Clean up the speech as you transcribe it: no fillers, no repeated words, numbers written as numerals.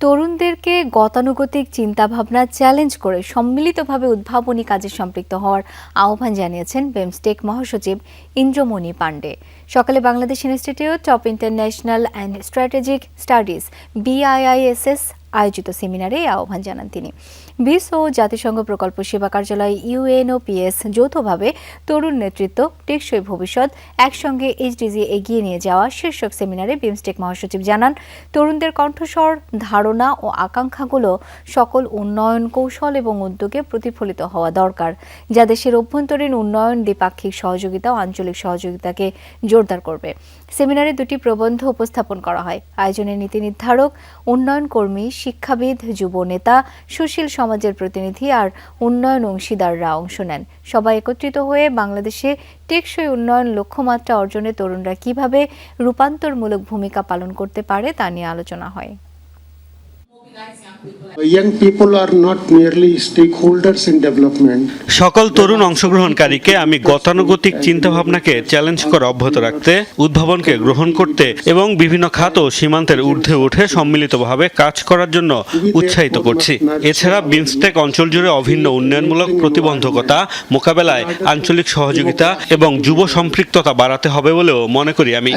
তরুণদেরকে গতানুগতিক চিন্তাভাবনা চ্যালেঞ্জ করে সম্মিলিতভাবে উদ্ভাবনী কাজে সম্পৃক্ত হওয়ার আহ্বান জানিয়েছেন বিমস্টেক মহাসচিব ইন্দ্রমণি পাণ্ডে। সকালে Bangladesh institute of international and strategic studies BIISS আয়োজিত সেমিনারে এই আহ্বান জানান তিনি। বিস ও জাতিসংঘ প্রকল্প সেবা কার্যালয় UNOPS যৌথভাবে তরুণ নেতৃত্ব টেকসই ভবিষ্যৎ একসঙ্গে HDG এগিয়ে নিয়ে যাওয়া শীর্ষক সেমিনারে বিমস্টেক মহাসচিব জানান, তরুণদের কণ্ঠস্বর, ধারণা ও আকাঙ্ক্ষাগুলো সকল উন্নয়ন কৌশল এবং উদ্যোগে প্রতিফলিত হওয়া দরকার, যা দেশের অভ্যন্তরীণ উন্নয়ন, দ্বিপাক্ষিক সহযোগিতা ও আঞ্চলিক সহযোগিতাকে জোরদার করবে। সেমিনারে 2টি প্রবন্ধ উপস্থাপন করা হয়। আয়োজনে নীতি নির্ধারক, উন্নয়ন কর্মী, শিক্ষাবিদ, যুব নেতা, সুশীল সমাজের প্রতিনিধি আর উন্নয়ন অংশীদাররা অংশ নেন। সবাই একত্রিত হয়ে বাংলাদেশে টেকসই উন্নয়ন লক্ষ্যমাত্রা অর্জনে তরুণরা কিভাবে রূপান্তরমূলক ভূমিকা পালন করতে পারে তা নিয়ে আলোচনা হয়। Young people are not merely stakeholders in development. সকল তরুণ অংশগ্রহণকারীকে আমি গতানুগতিক চিন্তাভাবনাকে চ্যালেঞ্জ করে অব্যাহত রাখতে, উদ্ভাবনকে গ্রহণ করতে এবং বিভিন্ন খাত ও সীমান্তের ঊর্ধ্বে উঠে সম্মিলিতভাবে কাজ করার জন্য উৎসাহিত করছি। এছাড়া বিমস্টেক অঞ্চল জুড়ে অভিন্ন উন্নয়নমূলক প্রতিবন্ধকতা মোকাবেলায় আঞ্চলিক সহযোগিতা এবং যুব সম্পৃক্ততা বাড়াতে হবে বলেও মনে করি আমি।